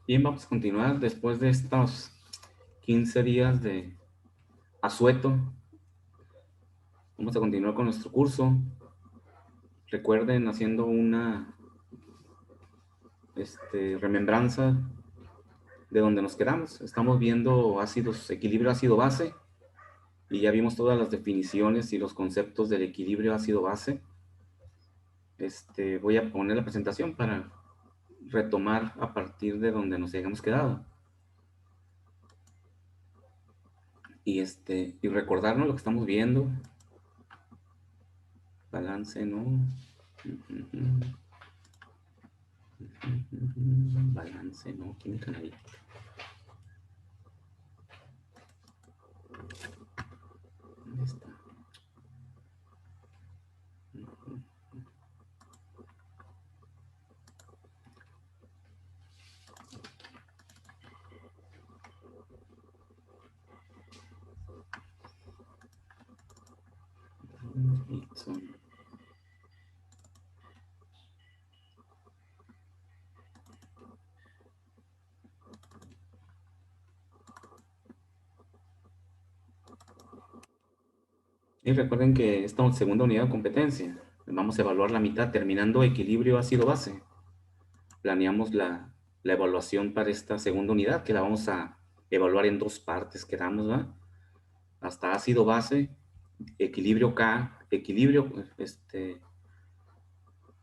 Bien, vamos a continuar después de estos 15 días de asueto. Vamos a continuar con nuestro curso. Recuerden, haciendo una remembranza de donde nos quedamos. Estamos viendo ácidos, equilibrio ácido-base, y ya vimos todas las definiciones y los conceptos del equilibrio ácido-base. Voy a poner la presentación para retomar a partir de donde nos hayamos quedado. Y recordarnos lo que estamos viendo. Balance, ¿no? Balance, ¿no? Química analítica. ¿Dónde está? Y recuerden que esta segunda unidad de competencia, vamos a evaluar la mitad terminando equilibrio ácido-base. Planeamos la evaluación para esta segunda unidad, que la vamos a evaluar en dos partes, quedamos, ¿va? Hasta ácido-base, equilibrio K, equilibrio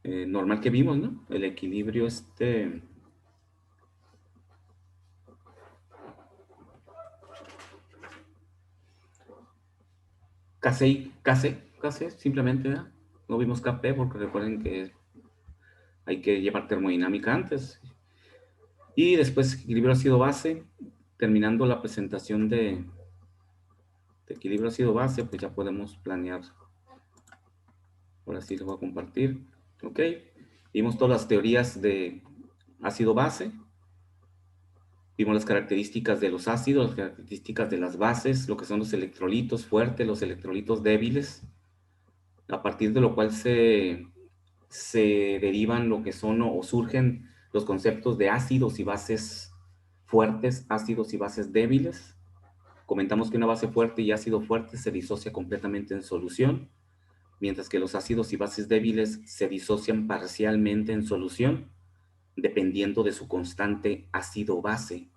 normal que vimos, ¿no? El equilibrio KC, simplemente, ¿verdad? No vimos KP porque recuerden que hay que llevar termodinámica antes. Y después equilibrio ácido-base, terminando la presentación de equilibrio ácido-base, pues ya podemos planear. Ahora sí lo voy a compartir. Ok. Vimos todas las teorías de ácido-base. Vimos las características de los ácidos, las características de las bases, lo que son los electrolitos fuertes, los electrolitos débiles, a partir de lo cual se derivan lo que son o surgen los conceptos de ácidos y bases fuertes, ácidos y bases débiles. Comentamos que una base fuerte y ácido fuerte se disocia completamente en solución, mientras que los ácidos y bases débiles se disocian parcialmente en solución, dependiendo de su constante ácido-base,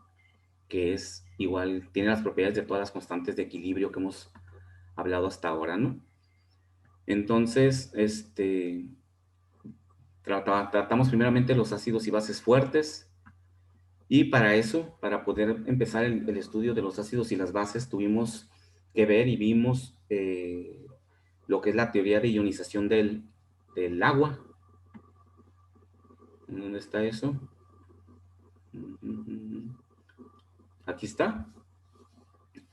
que es igual, tiene las propiedades de todas las constantes de equilibrio que hemos hablado hasta ahora, ¿no? Entonces, tratamos primeramente los ácidos y bases fuertes, y para eso, para poder empezar el estudio de los ácidos y las bases, tuvimos que ver y vimos lo que es la teoría de ionización del agua. ¿Dónde está eso? Aquí está,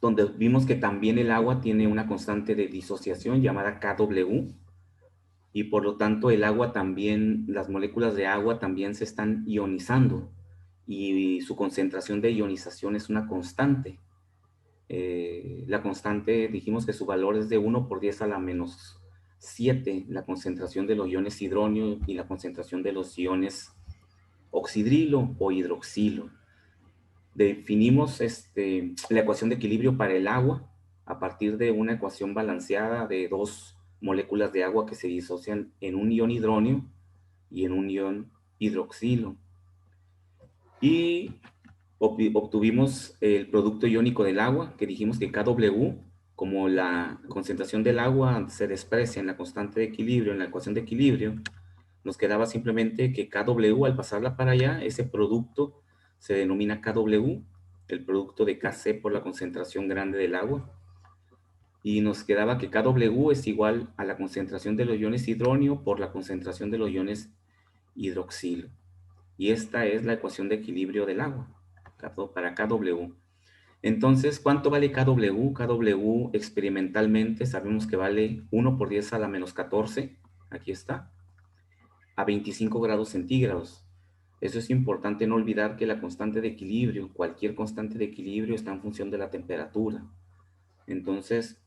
donde vimos que también el agua tiene una constante de disociación llamada Kw, y por lo tanto el agua también, las moléculas de agua también se están ionizando, y su concentración de ionización es una constante. La constante, dijimos que su valor es de 1 por 10 a la menos 7, la concentración de los iones hidronio y la concentración de los iones oxidrilo o hidroxilo. Definimos la ecuación de equilibrio para el agua a partir de una ecuación balanceada de dos moléculas de agua que se disocian en un ion hidronio y en un ion hidroxilo. Y obtuvimos el producto iónico del agua, que dijimos que Kw, como la concentración del agua se desprecia en la constante de equilibrio, en la ecuación de equilibrio, nos quedaba simplemente que Kw, al pasarla para allá, ese producto se denomina Kw, el producto de Kc por la concentración grande del agua, y nos quedaba que Kw es igual a la concentración de los iones hidronio por la concentración de los iones hidroxilo. Y esta es la ecuación de equilibrio del agua para Kw. Entonces, ¿cuánto vale Kw? Kw experimentalmente sabemos que vale 1 por 10 a la menos 14, aquí está, a 25 grados centígrados. Eso es importante no olvidar, que la constante de equilibrio, cualquier constante de equilibrio, está en función de la temperatura. Entonces,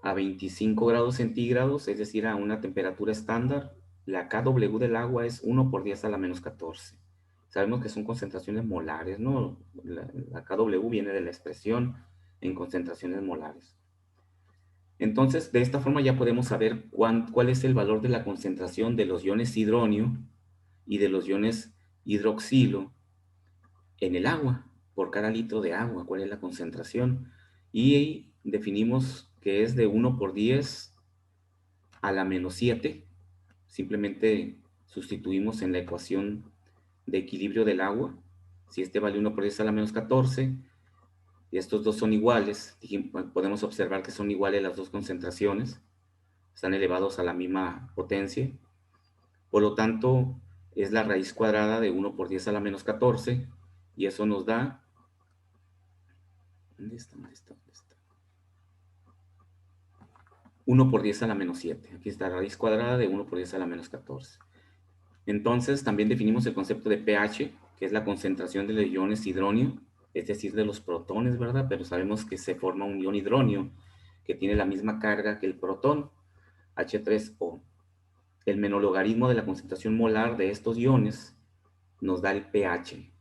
a 25 grados centígrados, es decir, a una temperatura estándar, la Kw del agua es 1 por 10 a la menos 14. Sabemos que son concentraciones molares, ¿no? La KW viene de la expresión en concentraciones molares. Entonces, de esta forma ya podemos saber cuál es el valor de la concentración de los iones hidronio y de los iones hidroxilo en el agua, por cada litro de agua, cuál es la concentración. Y definimos que es de 1 por 10 a la -7. Simplemente sustituimos en la ecuación de equilibrio del agua. Si este vale 1 por 10 a la -14, y estos dos son iguales, podemos observar que son iguales las dos concentraciones, están elevados a la misma potencia. Por lo tanto, es la raíz cuadrada de 1 por 10 a la -14, y eso nos da... ¿Dónde está? ¿Dónde está? ¿Dónde está? 1 por 10 a la -7. Aquí está la raíz cuadrada de 1 por 10 a la -14. Entonces, también definimos el concepto de pH, que es la concentración de los iones hidronio, es decir, de los protones, ¿verdad? Pero sabemos que se forma un ion hidronio que tiene la misma carga que el protón, H3O. El menologarismo de la concentración molar de estos iones nos da el pH.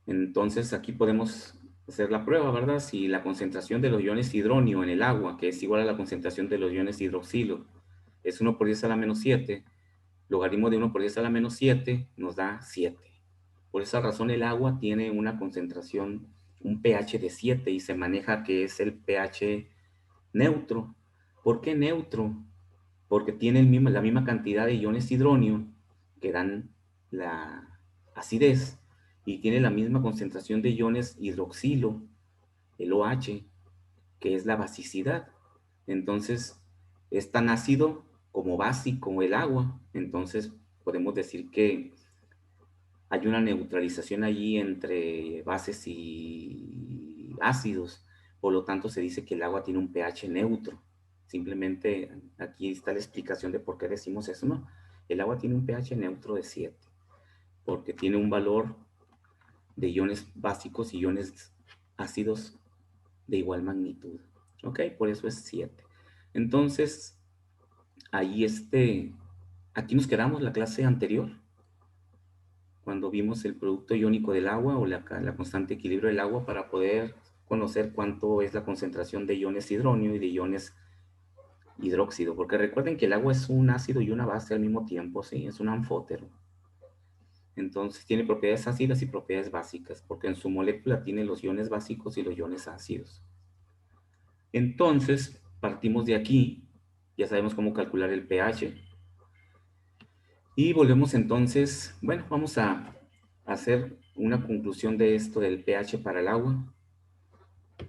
Entonces, aquí podemos hacer la prueba, ¿verdad? Si la concentración de los iones hidronio en el agua, que es igual a la concentración de los iones hidroxilo, es 1 por 10 a la -7, logaritmo de 1 por 10 a la -7 nos da 7. Por esa razón el agua tiene una concentración, un pH de 7, y se maneja que es el pH neutro. ¿Por qué neutro? Porque tiene la misma cantidad de iones hidronio que dan la acidez, y tiene la misma concentración de iones hidroxilo, el OH, que es la basicidad. Entonces, es tan ácido como básico el agua. Entonces, podemos decir que hay una neutralización allí entre bases y ácidos. Por lo tanto, se dice que el agua tiene un pH neutro. Simplemente aquí está la explicación de por qué decimos eso, ¿no? El agua tiene un pH neutro de 7, porque tiene un valor de iones básicos y iones ácidos de igual magnitud. ¿Ok? Por eso es 7. Entonces, ahí aquí nos quedamos la clase anterior, cuando vimos el producto iónico del agua o la constante equilibrio del agua, para poder conocer cuánto es la concentración de iones hidronio y de iones hidróxido, porque recuerden que el agua es un ácido y una base al mismo tiempo, ¿sí? Es un anfótero. Entonces tiene propiedades ácidas y propiedades básicas, porque en su molécula tiene los iones básicos y los iones ácidos. Entonces, partimos de aquí, ya sabemos cómo calcular el pH, y volvemos entonces, bueno, vamos a hacer una conclusión de esto del pH para el agua.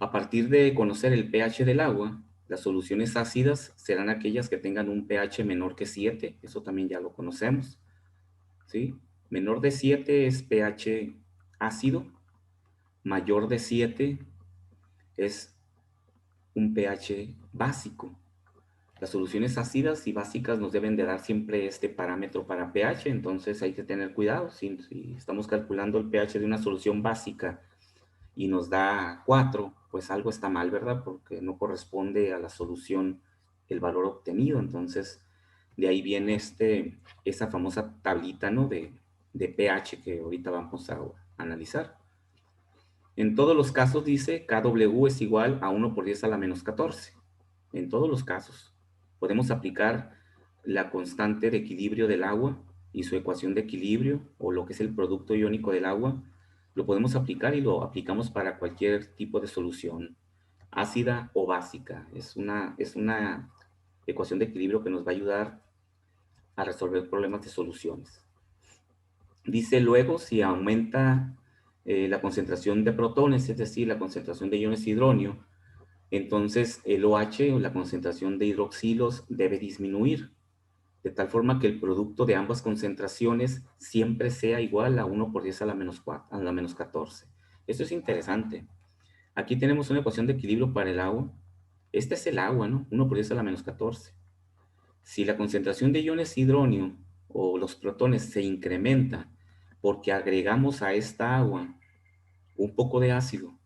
A partir de conocer el pH del agua, las soluciones ácidas serán aquellas que tengan un pH menor que 7, eso también ya lo conocemos, ¿sí? Menor de 7 es pH ácido, mayor de 7 es un pH básico. Las soluciones ácidas y básicas nos deben de dar siempre este parámetro para pH, entonces hay que tener cuidado. Si estamos calculando el pH de una solución básica y nos da 4, pues algo está mal, ¿verdad? Porque no corresponde a la solución el valor obtenido. Entonces, de ahí viene esa famosa tablita, ¿no? De pH que ahorita vamos a analizar. En todos los casos dice KW es igual a 1 por 10 a la -14. En todos los casos. Podemos aplicar la constante de equilibrio del agua y su ecuación de equilibrio, o lo que es el producto iónico del agua. Lo podemos aplicar y lo aplicamos para cualquier tipo de solución, ácida o básica. Es una ecuación de equilibrio que nos va a ayudar a resolver problemas de soluciones. Dice luego, si aumenta la concentración de protones, es decir, la concentración de iones hidronio, entonces el OH, o la concentración de hidroxilos, debe disminuir, de tal forma que el producto de ambas concentraciones siempre sea igual a 1 por 10 a la -14. Esto es interesante. Aquí tenemos una ecuación de equilibrio para el agua. Este es el agua, ¿no? 1 por 10 a la -14. Si la concentración de iones hidronio o los protones se incrementa porque agregamos a esta agua un poco de ácido,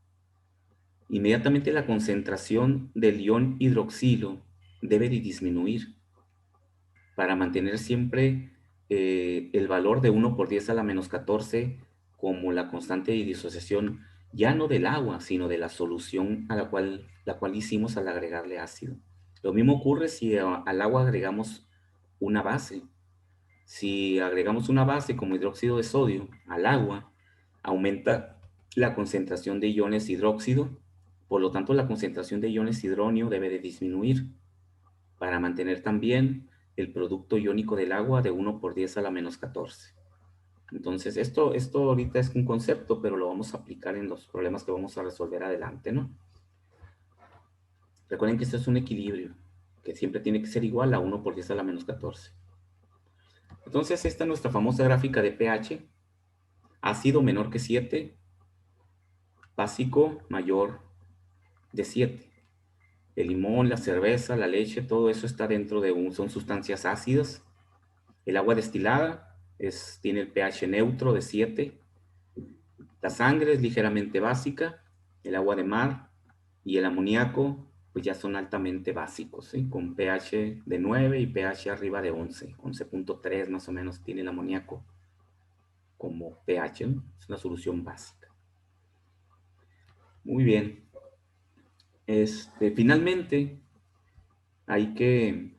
inmediatamente la concentración del ion hidroxilo debe de disminuir para mantener siempre el valor de 1 por 10 a la menos 14 como la constante de disociación, ya no del agua, sino de la solución a la cual hicimos al agregarle ácido. Lo mismo ocurre si al agua agregamos una base. Si agregamos una base como hidróxido de sodio al agua, aumenta la concentración de iones hidróxido, por lo tanto la concentración de iones hidronio debe de disminuir para mantener también el producto iónico del agua de 1 por 10 a la menos 14. Entonces, esto ahorita es un concepto, pero lo vamos a aplicar en los problemas que vamos a resolver adelante, ¿no? Recuerden que esto es un equilibrio, que siempre tiene que ser igual a 1 por 10 a la menos 14. Entonces, esta es nuestra famosa gráfica de pH. Ácido menor que 7, básico mayor de 7. El limón, la cerveza, la leche, todo eso está dentro de son sustancias ácidas. El agua destilada tiene el pH neutro de 7. La sangre es ligeramente básica. El agua de mar y el amoníaco pues ya son altamente básicos, ¿sí? Con pH de 9 y pH arriba de 11. 11.3 más o menos tiene el amoníaco como pH, ¿no? Es una solución básica. Muy bien. Finalmente, hay que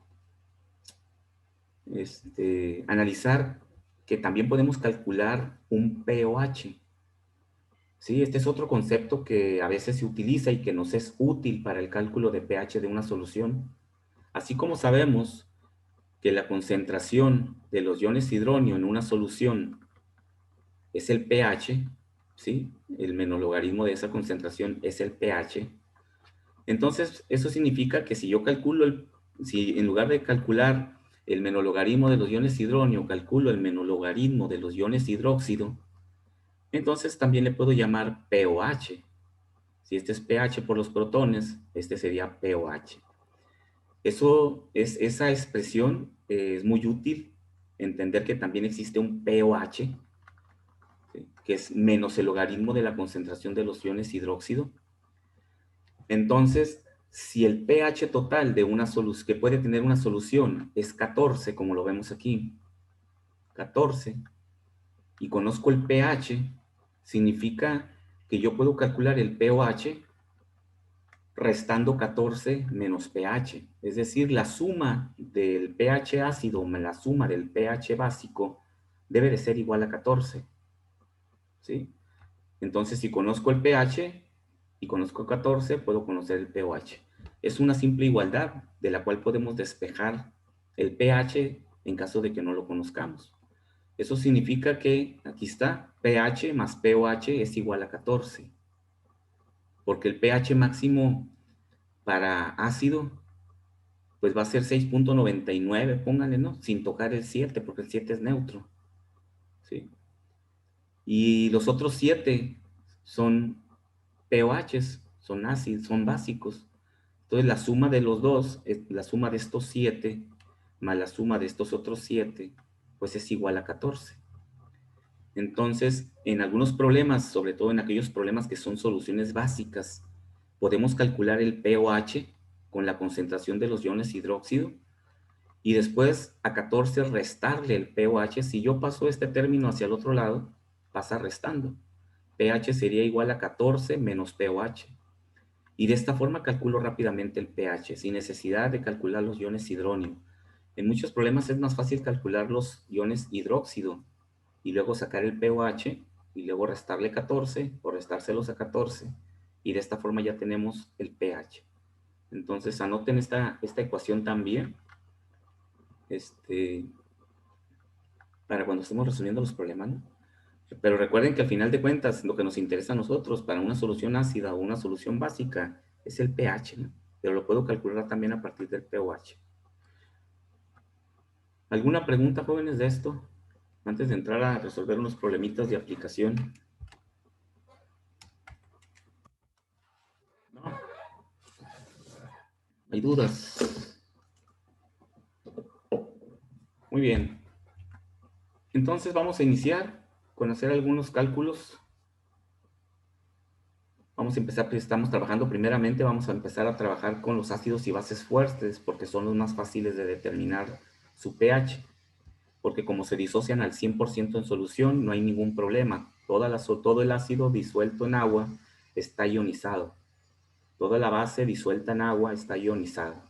analizar que también podemos calcular un pOH. ¿Sí? Este es otro concepto que a veces se utiliza y que nos es útil para el cálculo de pH de una solución. Así como sabemos que la concentración de los iones hidronio en una solución es el pH, ¿sí? El menologarismo de esa concentración es el pH. Entonces, eso significa que si yo calculo, si en lugar de calcular el menologarismo de los iones hidronio, calculo el menologarismo de los iones hidróxido, entonces también le puedo llamar pOH. Si este es pH por los protones, este sería pOH. Esa expresión es muy útil, entender que también existe un pOH, ¿sí? Que es menos el logaritmo de la concentración de los iones hidróxido. Entonces, si el pH total de una solución, que puede tener una solución, es 14, como lo vemos aquí, 14, y conozco el pH, significa que yo puedo calcular el pOH restando 14 menos pH. Es decir, la suma del pH ácido más la suma del pH básico debe de ser igual a 14. ¿Sí? Entonces, si conozco el pH y conozco 14, puedo conocer el pOH. Es una simple igualdad de la cual podemos despejar el pH en caso de que no lo conozcamos. Eso significa que, aquí está, pH más pOH es igual a 14. Porque el pH máximo para ácido, pues va a ser 6.99, pónganle, ¿no? Sin tocar el 7, porque el 7 es neutro. ¿Sí? Y los otros 7 son pOHs, son ácidos, son básicos. Entonces la suma de los dos, la suma de estos 7 más la suma de estos otros 7, pues es igual a 14. Entonces, en algunos problemas, sobre todo en aquellos problemas que son soluciones básicas, podemos calcular el pOH con la concentración de los iones hidróxido y después a 14 restarle el pOH. Si yo paso este término hacia el otro lado, pasa restando. pH sería igual a 14 menos pOH. Y de esta forma calculo rápidamente el pH, sin necesidad de calcular los iones hidrónio. En muchos problemas es más fácil calcular los iones hidróxido y luego sacar el pOH y luego restarle 14 o restárselos a 14. Y de esta forma ya tenemos el pH. Entonces anoten esta ecuación también, para cuando estemos resolviendo los problemas, ¿no? Pero recuerden que al final de cuentas, lo que nos interesa a nosotros para una solución ácida o una solución básica es el pH, ¿no? Pero lo puedo calcular también a partir del pOH. ¿Alguna pregunta, jóvenes, de esto? Antes de entrar a resolver unos problemitas de aplicación. ¿No? ¿Hay dudas? Muy bien. Entonces vamos a iniciar con hacer algunos cálculos. Vamos a empezar, estamos trabajando primeramente, vamos a empezar a trabajar con los ácidos y bases fuertes porque son los más fáciles de determinar su pH. porque como se disocian al 100% en solución, no hay ningún problema. Todo el ácido disuelto en agua está ionizado. Toda la base disuelta en agua está ionizada.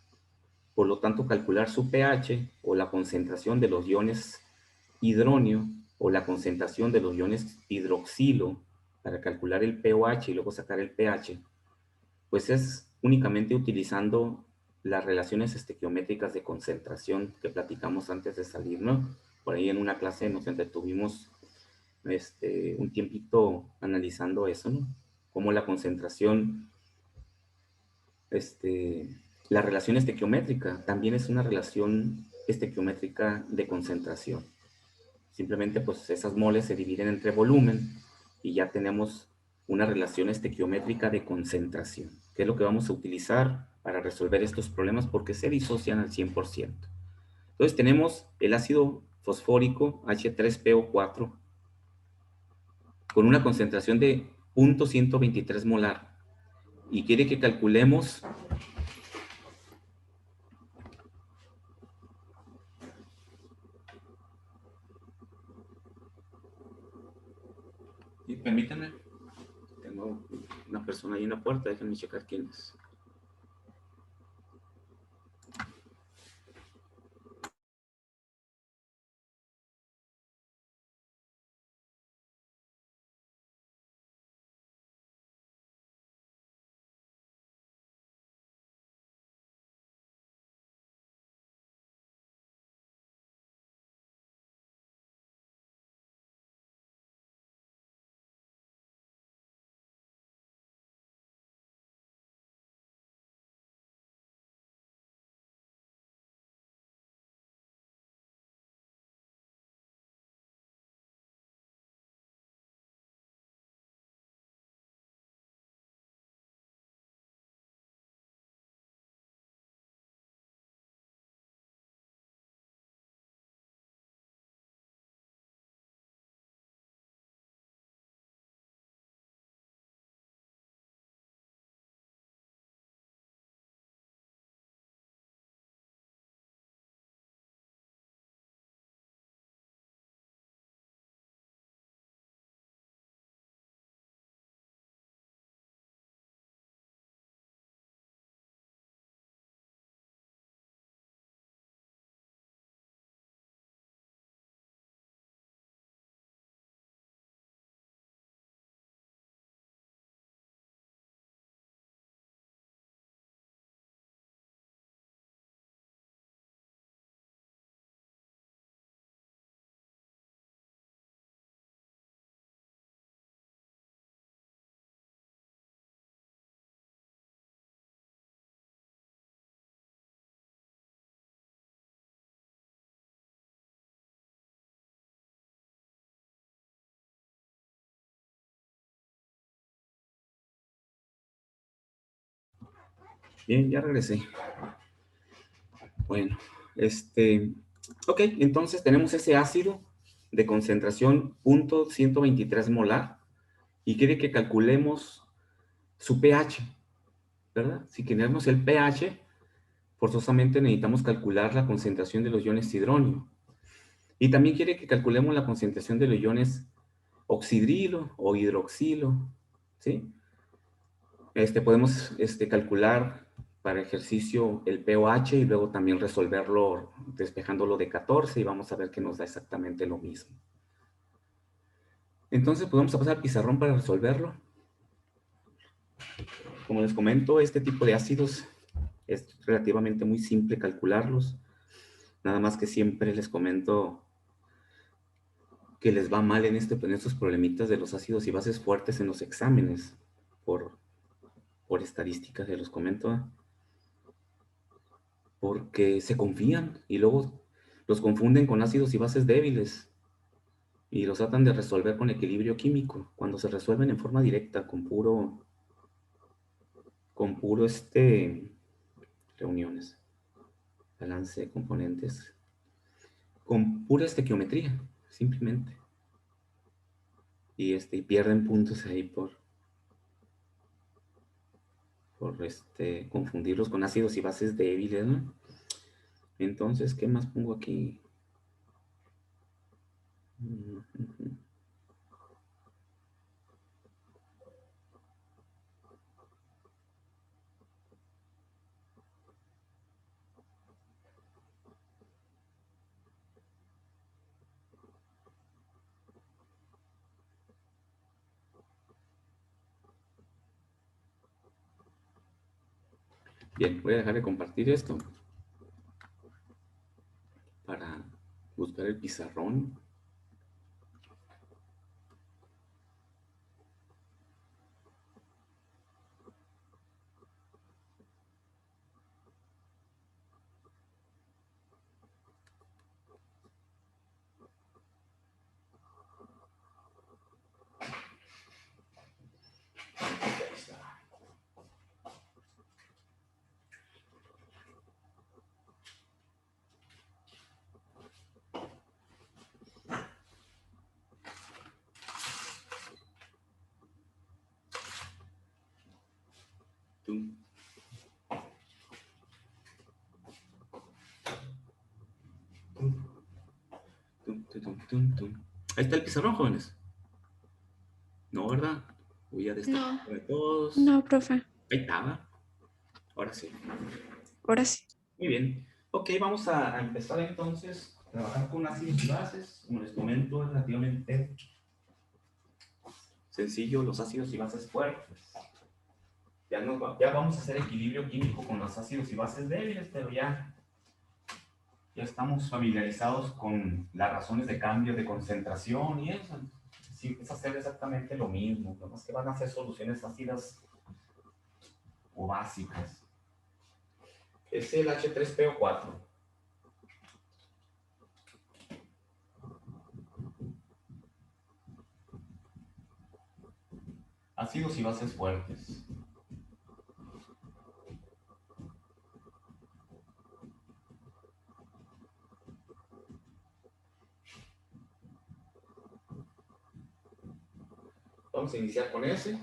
Por lo tanto, calcular su pH o la concentración de los iones hidronio o la concentración de los iones hidroxilo para calcular el pOH y luego sacar el pH, pues es únicamente utilizando las relaciones estequiométricas de concentración que platicamos antes de salir, ¿no? Por ahí en una clase nos entretuvimos un tiempito analizando eso, ¿no? Cómo la concentración, la relación estequiométrica también es una relación estequiométrica de concentración. Simplemente pues esas moles se dividen entre volumen y ya tenemos una relación estequiométrica de concentración, que es lo que vamos a utilizar para resolver estos problemas porque se disocian al 100%. Entonces tenemos el ácido fosfórico H3PO4 con una concentración de 0.123 molar y quiere que calculemos y permítanme, tengo una persona ahí en la puerta, déjenme checar quién es. Bien, ya regresé. Bueno, ok, entonces tenemos ese ácido de concentración 0.123 molar y quiere que calculemos su pH, ¿verdad? Si queremos el pH, forzosamente necesitamos calcular la concentración de los iones hidronio. Y también quiere que calculemos la concentración de los iones oxidrilo o hidroxilo, ¿sí? Podemos calcular para ejercicio el pOH y luego también resolverlo despejándolo de 14 y vamos a ver que nos da exactamente lo mismo. Entonces, pues vamos a pasar al pizarrón para resolverlo. Como les comento, este tipo de ácidos es relativamente muy simple calcularlos. Nada más que siempre les comento que les va mal en estos problemitas de los ácidos y bases fuertes en los exámenes por estadísticas, se los comento. Porque se confían y luego los confunden con ácidos y bases débiles y los tratan de resolver con equilibrio químico, cuando se resuelven en forma directa, con puro reuniones, balance de componentes, con pura estequiometría, simplemente. Y pierden puntos ahí por confundirlos con ácidos y bases débiles, ¿no? Entonces, ¿qué más pongo aquí? Bien, voy a dejar de compartir esto para buscar el pizarrón. Ahí está. Tum, tum, tum. Ahí está el pizarrón, jóvenes. No, ¿verdad? Voy a destapar No, de todos. no, profe. Ahí estaba. Ahora sí. Ahora sí. Muy bien. Ok, vamos a empezar entonces a trabajar con ácidos y bases. Como les comento, es relativamente sencillo los ácidos y bases fuertes. Ya vamos a hacer equilibrio químico con los ácidos y bases débiles, pero ya estamos familiarizados con las razones de cambio de concentración y eso. Sí, es hacer exactamente lo mismo, nomás que van a ser soluciones ácidas o básicas. Es el H3PO4. Ácidos y bases fuertes. Vamos a iniciar con ese.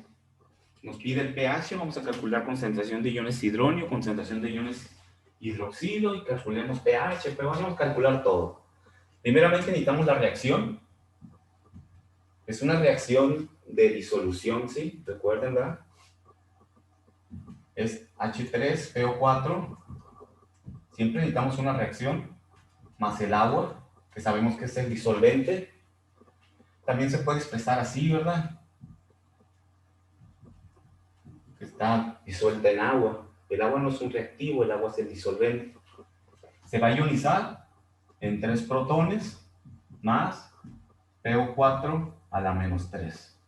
Nos pide el pH, vamos a calcular concentración de iones hidronio, concentración de iones hidroxilo y calculemos pH, pero vamos a calcular todo. Primeramente necesitamos la reacción. Es una reacción de disolución, ¿sí? Recuerden, ¿verdad? Es H3PO4. Siempre necesitamos una reacción más el agua, que sabemos que es el disolvente. También se puede expresar así, ¿verdad? Que está disuelta en agua. El agua no es un reactivo, el agua es el disolvente. Se va a ionizar en 3 protones más PO4 a la menos 3.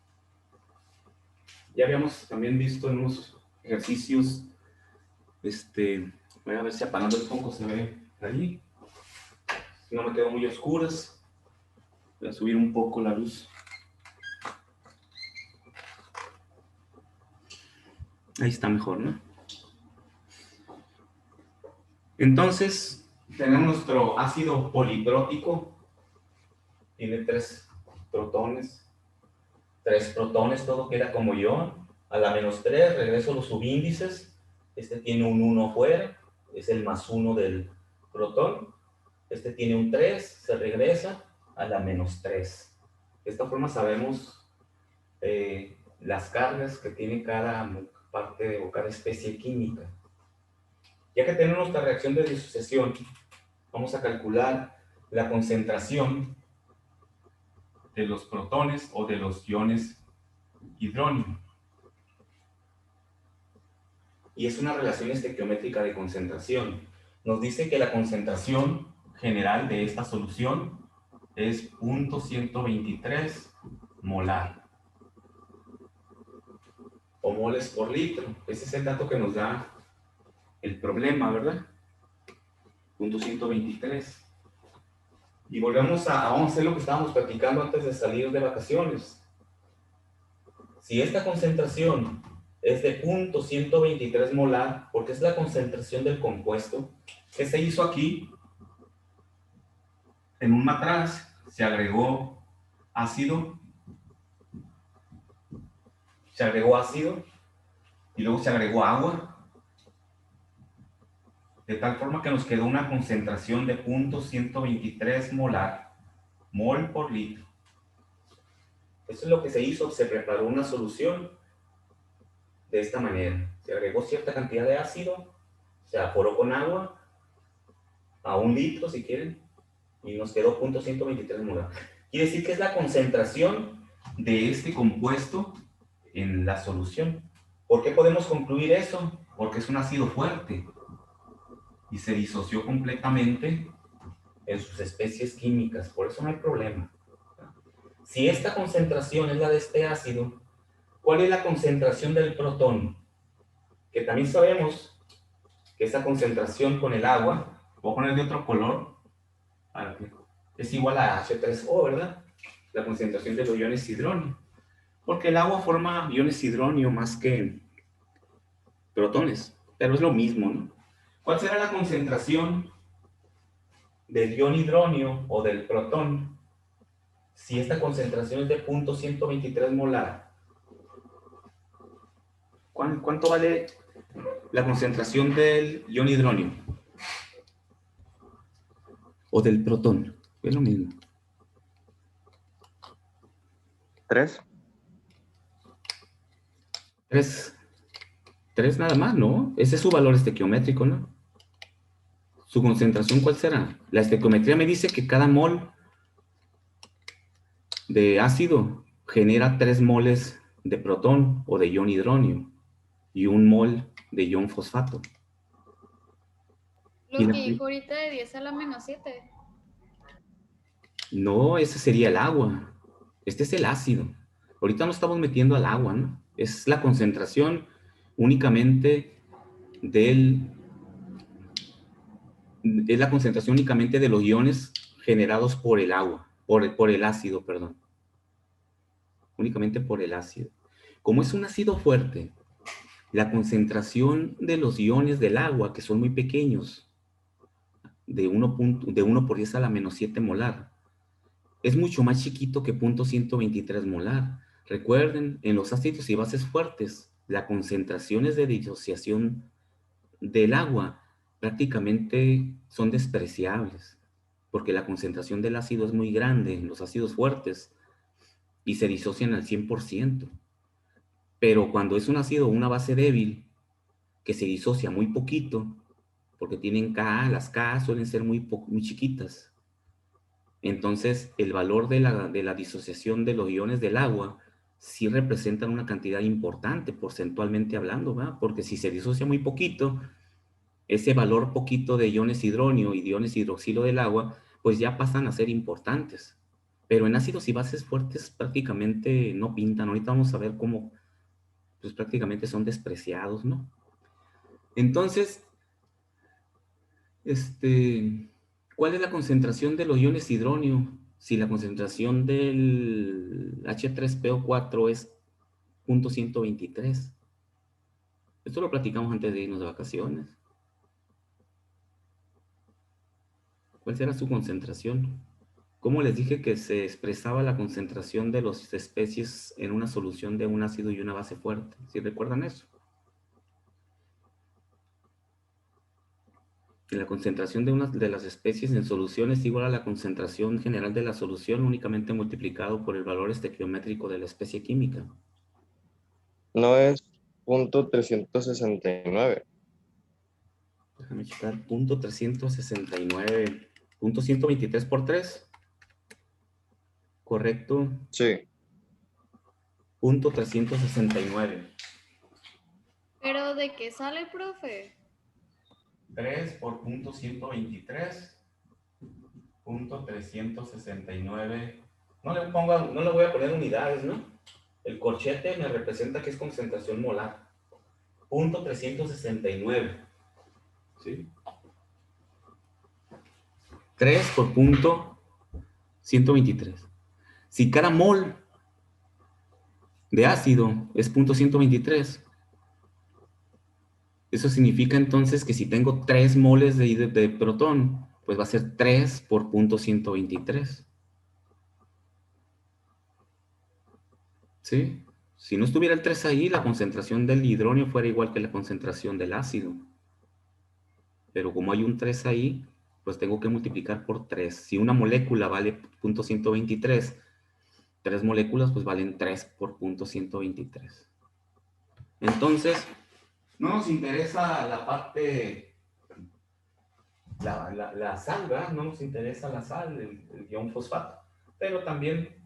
Ya habíamos también visto en unos ejercicios, voy a ver si apagando el foco se ve ahí. Si no me quedo muy oscuras, voy a subir un poco la luz. Ahí está mejor, ¿no? Entonces, tenemos nuestro ácido poliprótico. Tiene 3 protones. 3 protones, todo queda como ion. A la menos 3, regreso los subíndices. Este tiene un 1 fuera, es el más 1 del protón. Este tiene un 3, se regresa a la menos 3. De esta forma sabemos las cargas que tiene cada parte o cada especie química. Ya que tenemos nuestra reacción de disociación, vamos a calcular la concentración de los protones o de los iones hidrónio. Y es una relación estequiométrica de concentración. Nos dice que la concentración general de esta solución es 0.123 molar. O moles por litro. Ese es el dato que nos da el problema, ¿verdad? 0.123. Y vamos a hacer lo que estábamos platicando antes de salir de vacaciones. Si esta concentración es de 0.123 molar, porque es la concentración del compuesto, ¿qué se hizo aquí? En un matraz se agregó ácido, y luego se agregó agua, de tal forma que nos quedó una concentración de 0.123 molar. mol por litro. Eso es lo que se hizo, se preparó una solución de esta manera. Se agregó cierta cantidad de ácido, se evaporó con agua, a 1 litro si quieren, y nos quedó 0.123 molar. Quiere decir que es la concentración de este compuesto en la solución. ¿Por qué podemos concluir eso? Porque es un ácido fuerte y se disoció completamente en sus especies químicas, por eso no hay problema. Si esta concentración es la de este ácido, ¿cuál es la concentración del protón? Que también sabemos que esa concentración con el agua, voy a poner de otro color, es igual a H3O, ¿verdad? La concentración de los iones hidróneo. Porque el agua forma iones hidróneo más que protones, pero es lo mismo, ¿no? ¿Cuál será la concentración del ion hidróneo o del protón si esta concentración es de 0.123 molar? ¿Cuánto vale la concentración del ion hidróneo? O del protón. Es lo mismo. 3. 3 nada más, ¿no? Ese es su valor estequiométrico, ¿no? ¿Su concentración cuál será? La estequiometría me dice que cada mol de ácido genera 3 moles de protón o de ion hidróneo y 1 mol de ion fosfato. Lo que dijo ahorita de 10 a la menos 7. No, ese sería el agua. Este es el ácido. Ahorita no estamos metiendo al agua, ¿no? Es la concentración únicamente es la concentración únicamente de los iones generados por el agua, por el ácido, perdón. Únicamente por el ácido. Como es un ácido fuerte, la concentración de los iones del agua, que son muy pequeños, de 1 por 10 a la menos 7 molar, es mucho más chiquito que 0.123 molar. Recuerden, en los ácidos y bases fuertes, las concentraciones de disociación del agua prácticamente son despreciables, porque la concentración del ácido es muy grande en los ácidos fuertes y se disocian al 100%. Pero cuando es un ácido o una base débil, que se disocia muy poquito, porque tienen Ka, las Ka suelen ser muy chiquitas. Entonces, el valor de la disociación de los iones del agua sí representan una cantidad importante, porcentualmente hablando, ¿verdad? Porque si se disocia muy poquito, ese valor poquito de iones hidróneo y de iones hidroxilo del agua, pues ya pasan a ser importantes. Pero en ácidos y bases fuertes prácticamente no pintan. Ahorita vamos a ver cómo, pues prácticamente son despreciados, ¿no? Entonces, ¿cuál es la concentración de los iones hidróneo? Si la concentración del H3PO4 es 0.123. Esto lo platicamos antes de irnos de vacaciones. ¿Cuál será su concentración? ¿Cómo les dije que se expresaba la concentración de las especies en una solución de un ácido y una base fuerte? ¿Sí recuerdan eso? Que la concentración de una de las especies en solución es igual a la concentración general de la solución únicamente multiplicado por el valor estequiométrico de la especie química. No es 0.369. Déjame checar, 0.369, 0.123 por 3, ¿correcto? Sí. 0.369. ¿Pero de qué sale, profe? 3 por 0.123, 0.369. No le voy a poner unidades, ¿no? El corchete me representa que es concentración molar. 0.369. ¿Sí? 3 por 0.123. Si cada mol de ácido es 0.123, eso significa entonces que si tengo 3 moles de protón, pues va a ser 3 por 0.123. ¿Sí? Si no estuviera el 3 ahí, la concentración del hidróneo fuera igual que la concentración del ácido. Pero como hay un 3 ahí, pues tengo que multiplicar por 3. Si una molécula vale 0.123, 3 moléculas pues valen 3 por 0.123. Entonces, no nos interesa la parte, la sal, ¿verdad? No nos interesa la sal, el ion fosfato. Pero también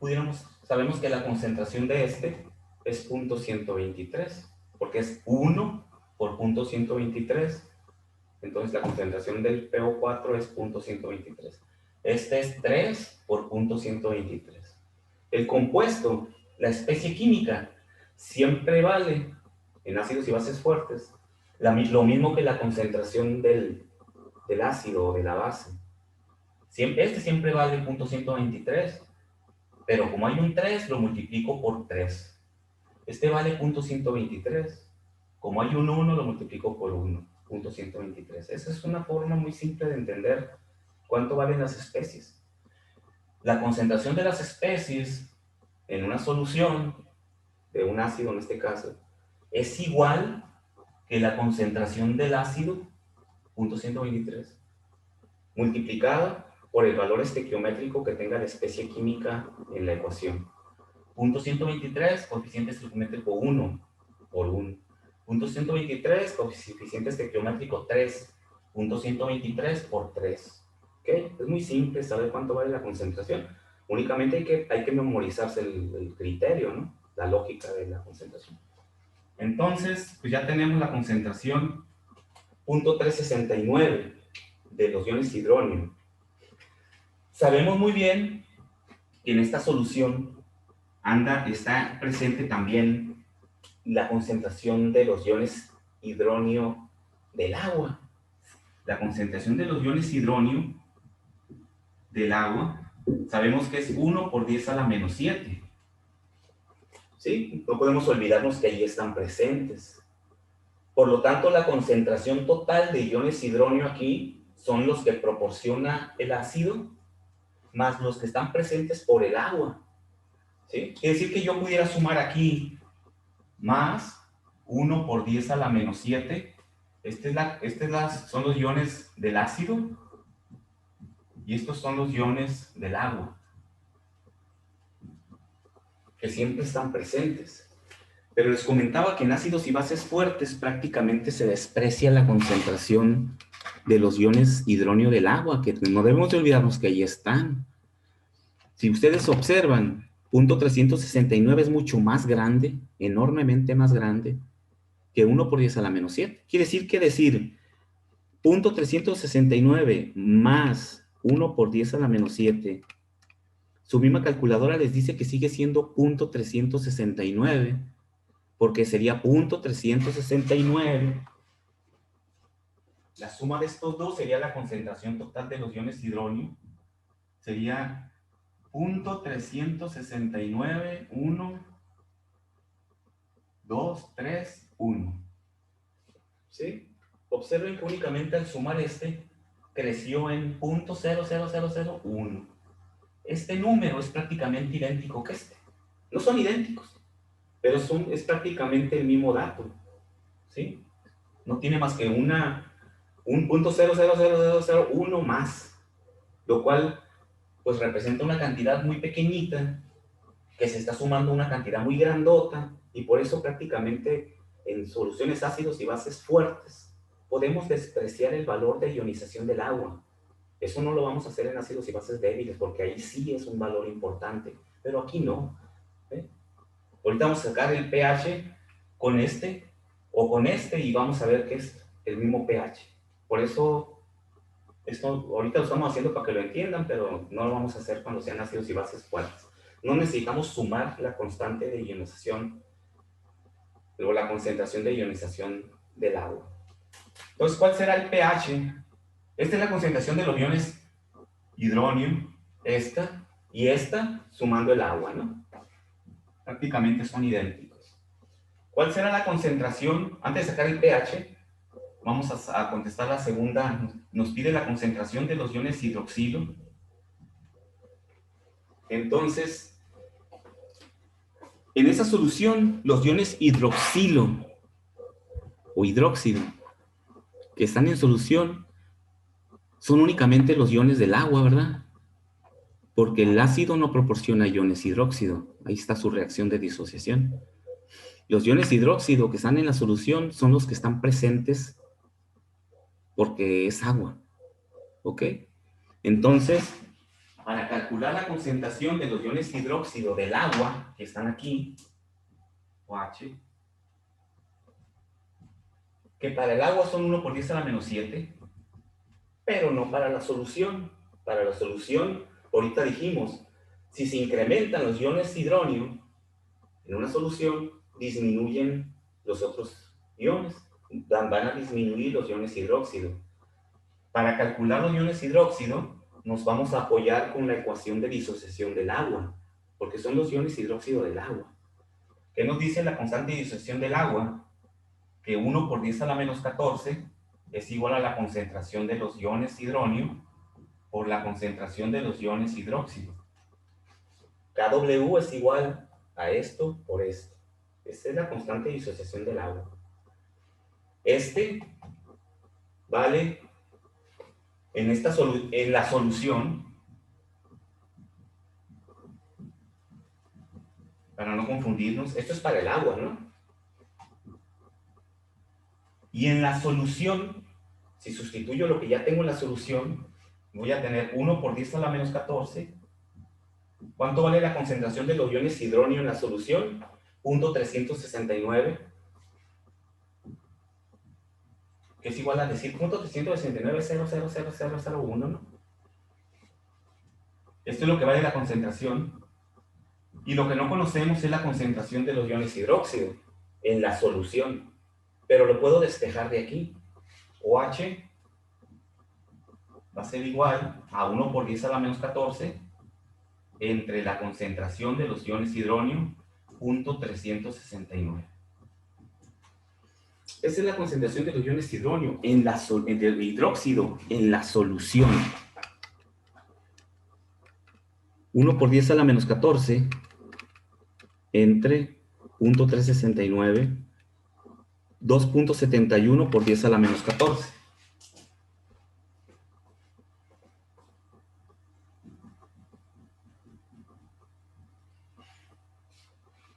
sabemos que la concentración de este es 0.123, porque es 1 por 0.123. Entonces la concentración del PO4 es 0.123. Este es 3 por 0.123. El compuesto, la especie química, siempre vale, en ácidos y bases fuertes, lo mismo que la concentración del ácido o de la base. Este siempre vale 0.123, pero como hay un 3, lo multiplico por 3. Este vale 0.123. Como hay un 1, lo multiplico por 1.123. Esa es una forma muy simple de entender cuánto valen las especies. La concentración de las especies en una solución de un ácido, en este caso, es igual que la concentración del ácido, 0.123, multiplicada por el valor estequiométrico que tenga la especie química en la ecuación. 0.123, coeficiente estequiométrico 1 por 1. 0.123, coeficiente estequiométrico 3. 0.123 por 3. ¿Okay? Es muy simple saber cuánto vale la concentración. Únicamente hay que memorizarse el criterio, ¿no? La lógica de la concentración. Entonces, pues ya tenemos la concentración 0.369 de los iones hidróneo. Sabemos muy bien que en esta solución está presente también la concentración de los iones hidróneo del agua. La concentración de los iones hidróneo del agua, sabemos que es 1 por 10 a la menos 7. ¿Sí? No podemos olvidarnos que ahí están presentes. Por lo tanto, la concentración total de iones hidróneo aquí son los que proporciona el ácido, más los que están presentes por el agua. ¿Sí? Quiere decir que yo pudiera sumar aquí más 1 por 10 a la menos 7. Son los iones del ácido y estos son los iones del agua, que siempre están presentes. Pero les comentaba que en ácidos y bases fuertes prácticamente se desprecia la concentración de los iones hidróneo del agua, que no debemos de olvidarnos que ahí están. Si ustedes observan, 0.369 es mucho más grande, enormemente más grande, que 1 por 10 a la menos 7. Quiere decir que 0.369 más 1 por 10 a la menos 7, su misma calculadora les dice que sigue siendo 0.369, porque sería 0.369. La suma de estos dos sería la concentración total de los iones hidróneo. Sería 0.369, 1, 2, 3, 1. ¿Sí? Observen que únicamente al sumar creció en 0.00001. Este número es prácticamente idéntico que este. No son idénticos, pero es prácticamente el mismo dato. ¿Sí? No tiene más que un 0.00001 más, lo cual pues representa una cantidad muy pequeñita que se está sumando a una cantidad muy grandota, y por eso prácticamente en soluciones ácidos y bases fuertes podemos despreciar el valor de ionización del agua. Eso no lo vamos a hacer en ácidos y bases débiles, porque ahí sí es un valor importante, pero aquí no. ¿Eh? Ahorita vamos a sacar el pH con este o con este y vamos a ver que es el mismo pH. Por eso, esto ahorita lo estamos haciendo para que lo entiendan, pero no lo vamos a hacer cuando sean ácidos y bases fuertes. No necesitamos sumar la constante de ionización o la concentración de ionización del agua. Entonces, ¿cuál será el pH? Esta es la concentración de los iones hidróneo, esta y esta, sumando el agua, ¿no? Prácticamente son idénticos. ¿Cuál será la concentración? Antes de sacar el pH, vamos a contestar la segunda. Nos pide la concentración de los iones hidroxilo. Entonces, en esa solución, los iones hidroxilo o hidróxido que están en solución son únicamente los iones del agua, ¿verdad? Porque el ácido no proporciona iones hidróxido. Ahí está su reacción de disociación. Los iones hidróxido que están en la solución son los que están presentes porque es agua. ¿Ok? Entonces, para calcular la concentración de los iones hidróxido del agua, que están aquí, OH, que para el agua son 1 por 10 a la menos 7, pero no para la solución. Para la solución, ahorita dijimos, si se incrementan los iones hidronio en una solución, disminuyen los otros iones, van a disminuir los iones hidróxido. Para calcular los iones hidróxido, nos vamos a apoyar con la ecuación de disociación del agua, porque son los iones hidróxido del agua. ¿Qué nos dice la constante de disociación del agua? Que 1 por 10 a la menos 14 es igual a la concentración de los iones hidronio por la concentración de los iones hidróxido. KW es igual a esto por esto. Esta es la constante de disociación del agua. Este vale en la solución, para no confundirnos, esto es para el agua, ¿no? Y en la solución, si sustituyo lo que ya tengo en la solución, voy a tener 1 por 10 a la menos 14. ¿Cuánto vale la concentración de los iones hidronio en la solución? 0.369, que es igual a decir 0.369, ¿no? Esto es lo que vale la concentración. Y lo que no conocemos es la concentración de los iones hidróxido en la solución. Pero lo puedo despejar de aquí. OH va a ser igual a 1 por 10 a la menos 14 entre la concentración de los iones hidronio, 0.369. Esa es la concentración de los iones hidronio del hidróxido en la solución. 1 por 10 a la menos 14 entre 0.369, 2.71 por 10 a la menos 14.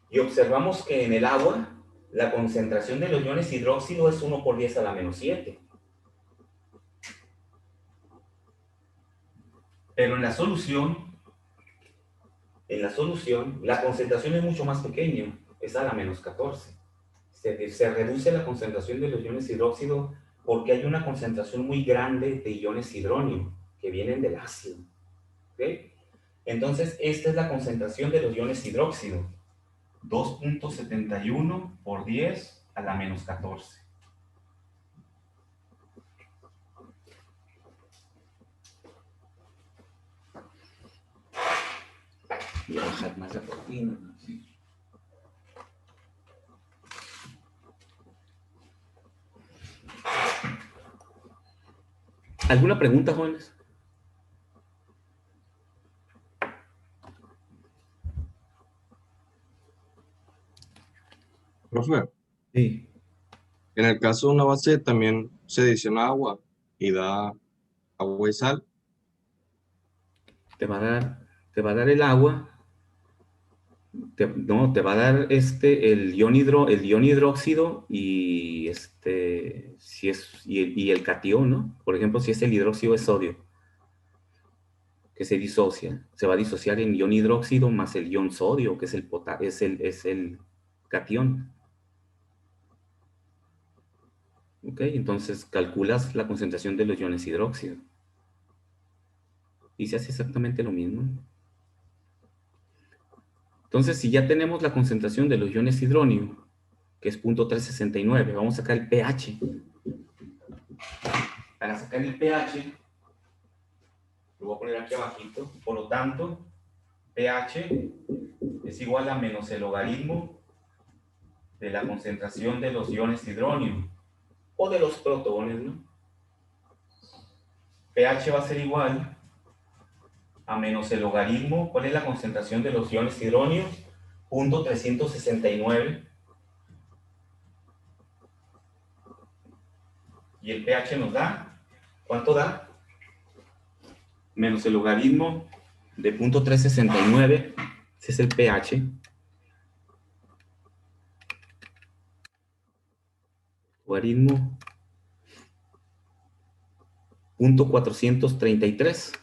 Y observamos que en el agua la concentración de los iones hidróxido es 1 por 10 a la menos 7. Pero en la solución, la concentración es mucho más pequeña, es a la menos 14. Se reduce la concentración de los iones hidróxido porque hay una concentración muy grande de iones hidronio que vienen del ácido. ¿Okay? Entonces, esta es la concentración de los iones hidróxido. 2.71 por 10 a la menos 14. Voy a bajar más la cortina. ¿Sí? ¿Alguna pregunta, jóvenes? Profe, Sí. en el caso de una base también se adiciona agua y da agua y sal. Te va a dar el agua, no, te va a dar el ion hidróxido y si es, y el catión, ¿no? Por ejemplo, si es el hidróxido de sodio, que se disocia, se va a disociar en ion hidróxido más el ion sodio, que es es el catión. ¿Ok? Entonces calculas la concentración de los iones hidróxido. Y se hace exactamente lo mismo. Entonces, si ya tenemos la concentración de los iones hidronio, que es 0.369, vamos a sacar el pH. Para sacar el pH, lo voy a poner aquí abajito. Por lo tanto, pH es igual a menos el logaritmo de la concentración de los iones hidronio o de los protones, ¿no? pH va a ser igual a menos el logaritmo. ¿Cuál es la concentración de los iones hidróneos? 0.369. Y el pH nos da, ¿cuánto da? menos el logaritmo de 0.369, ese es el pH, logaritmo 0.433.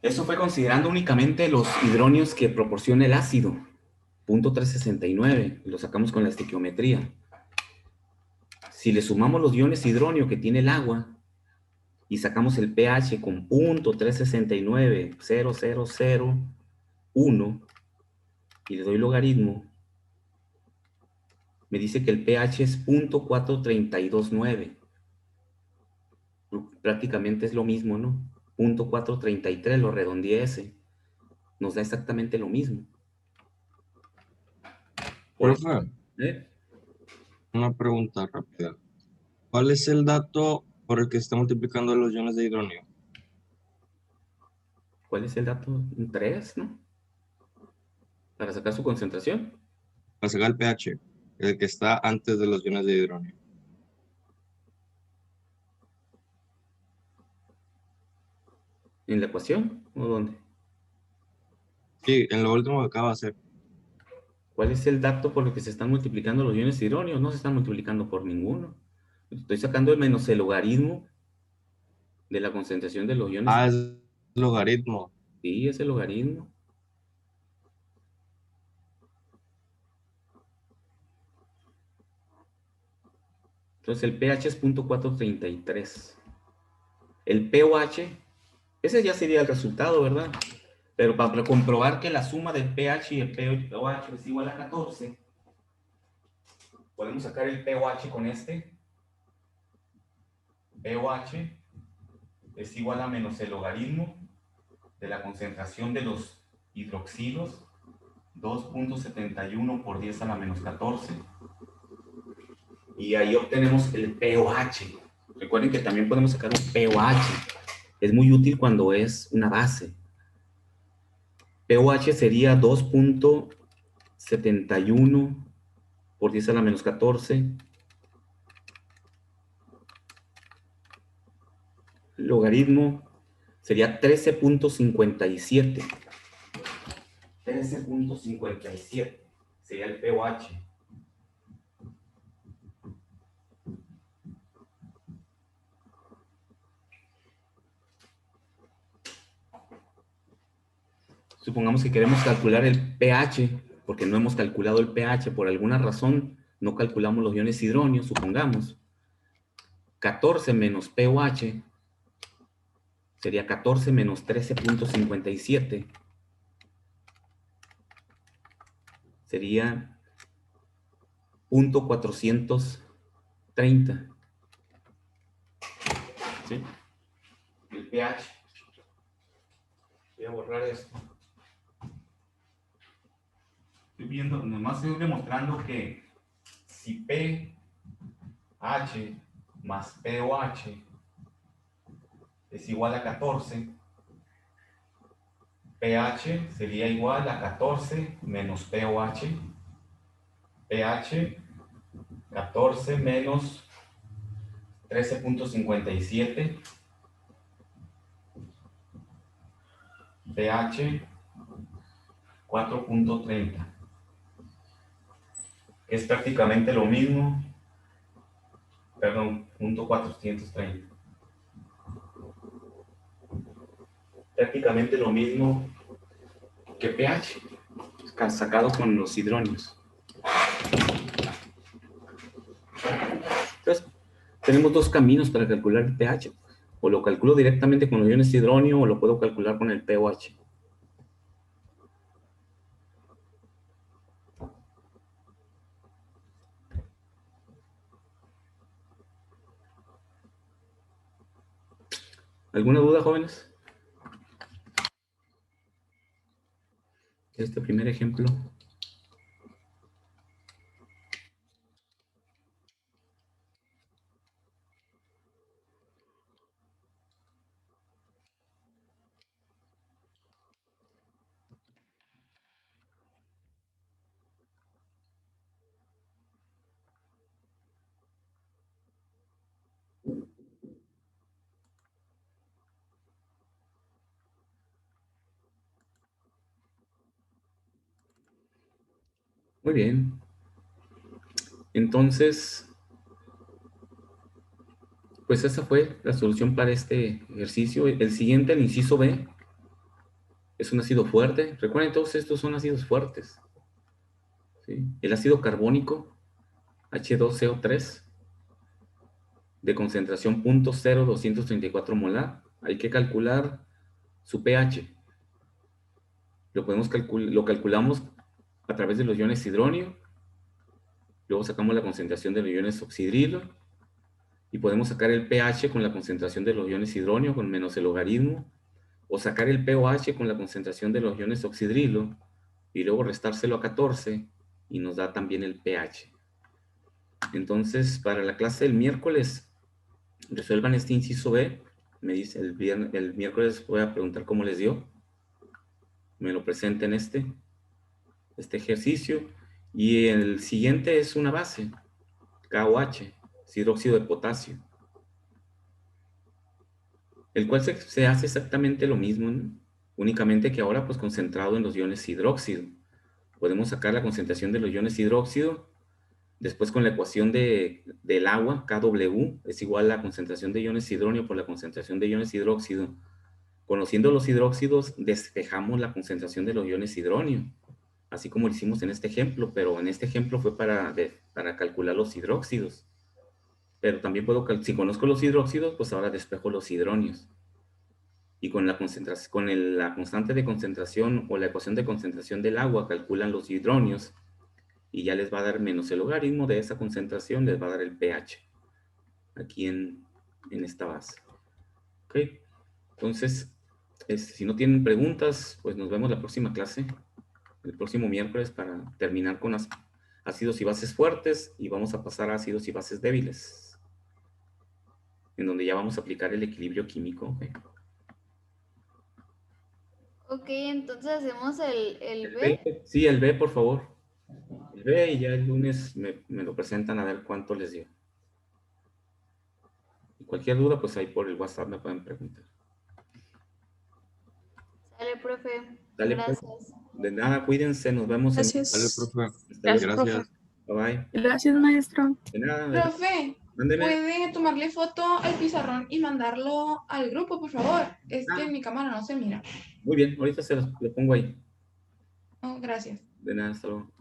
Eso fue considerando únicamente los hidronios que proporciona el ácido, 0.369, lo sacamos con la estequiometría. Si le sumamos los iones hidronio que tiene el agua y sacamos el pH con 0.369, 0.001 y le doy logaritmo, me dice que el pH es 0.4329. Prácticamente es lo mismo, ¿no? 0.433, lo redondeé ese. Nos da exactamente lo mismo. Por eso, Profe, ¿eh? una pregunta rápida. ¿Cuál es el dato por el que se está multiplicando los iones de hidrógeno? ¿Cuál es el dato? Un 3, ¿no? Para sacar su concentración. Para sacar el pH, el que está antes de los iones de hidrógeno. ¿En la ecuación? ¿O dónde? Sí, en lo último que acaba de hacer. ¿Cuál es el dato por el que se están multiplicando los iones hidróneos? No se están multiplicando por ninguno. Estoy sacando el menos el logaritmo de la concentración de los iones. Ah, es logaritmo. Sí, es el logaritmo. Entonces el pH es 0.433. El pOH, ese ya sería el resultado, ¿verdad? Pero para comprobar que la suma del pH y el pOH es igual a 14, podemos sacar el pOH con este. pOH es igual a menos el logaritmo de la concentración de los hidroxilos, 2.71 por 10 a la menos 14. Y ahí obtenemos el pOH. Recuerden que también podemos sacar un pOH. Es muy útil cuando es una base. pOH sería 2.71 por 10 a la menos 14. Logaritmo sería 13.57. 13.57 sería el pOH. Supongamos que queremos calcular el pH, porque no hemos calculado el pH, por alguna razón no calculamos los iones hidróneos, supongamos. 14 menos pOH sería 14 menos 13.57. Sería 0.430. ¿Sí? El pH. Voy a borrar esto. Estoy viendo, nomás estoy demostrando que si pH más pOH es igual a 14, pH sería igual a 14 menos pOH. pH 14 menos 13.57. pH 4.30. Es prácticamente lo mismo, perdón, 0.430. Prácticamente lo mismo que pH, sacado con los hidróneos. Entonces, tenemos dos caminos para calcular el pH. O lo calculo directamente con los iones hidróneo o lo puedo calcular con el pOH. ¿Alguna duda, jóvenes? Este primer ejemplo. Muy bien. Entonces, pues esa fue la solución para este ejercicio. El siguiente, el inciso B, es un ácido fuerte. Recuerden, todos estos son ácidos fuertes. ¿Sí? El ácido carbónico, H2CO3, de concentración 0.0234 molar. Hay que calcular su pH. Lo calculamos a través de los iones hidronio. Luego sacamos la concentración de los iones oxidrilo. Y podemos sacar el pH con la concentración de los iones hidronio con menos el logaritmo. O sacar el pOH con la concentración de los iones oxidrilo. Y luego restárselo a 14. Y nos da también el pH. Entonces, para la clase del miércoles, resuelvan este inciso B. Me dice el miércoles voy a preguntar cómo les dio. Me lo presenten este ejercicio. Y el siguiente es una base, KOH, hidróxido de potasio. El cual se hace exactamente lo mismo, ¿no? Únicamente que ahora pues concentrado en los iones hidróxido. Podemos sacar la concentración de los iones hidróxido. Después con la ecuación del agua, KW, es igual a la concentración de iones hidronio por la concentración de iones hidróxido. Conociendo los hidróxidos, despejamos la concentración de los iones hidronio, así como lo hicimos en este ejemplo, pero en este ejemplo fue para calcular los hidróxidos. Pero también si conozco los hidróxidos, pues ahora despejo los hidronios. Y con la constante de concentración o la ecuación de concentración del agua, calculan los hidronios y ya les va a dar menos el logaritmo de esa concentración, les va a dar el pH aquí en esta base. ¿Ok? Entonces, si no tienen preguntas, pues nos vemos la próxima clase, el próximo miércoles, para terminar con ácidos y bases fuertes y vamos a pasar a ácidos y bases débiles, en donde ya vamos a aplicar el equilibrio químico. ¿Okay? Ok, entonces hacemos el B. B. Sí, el B, por favor. El B y ya el lunes me lo presentan a ver cuánto les dio. Y cualquier duda, pues ahí por el WhatsApp me pueden preguntar. Sale, profe. Dale, pues. Gracias. De nada, cuídense, nos vemos. Dale, Gracias. profe. Hasta luego. Gracias. Bye bye. Gracias, maestro. De nada. Profe, Mándeme. ¿puede tomarle foto al pizarrón y mandarlo al grupo, por favor? Es que en mi cámara no se mira. Muy bien, ahorita lo pongo ahí. Oh, gracias. De nada, hasta luego.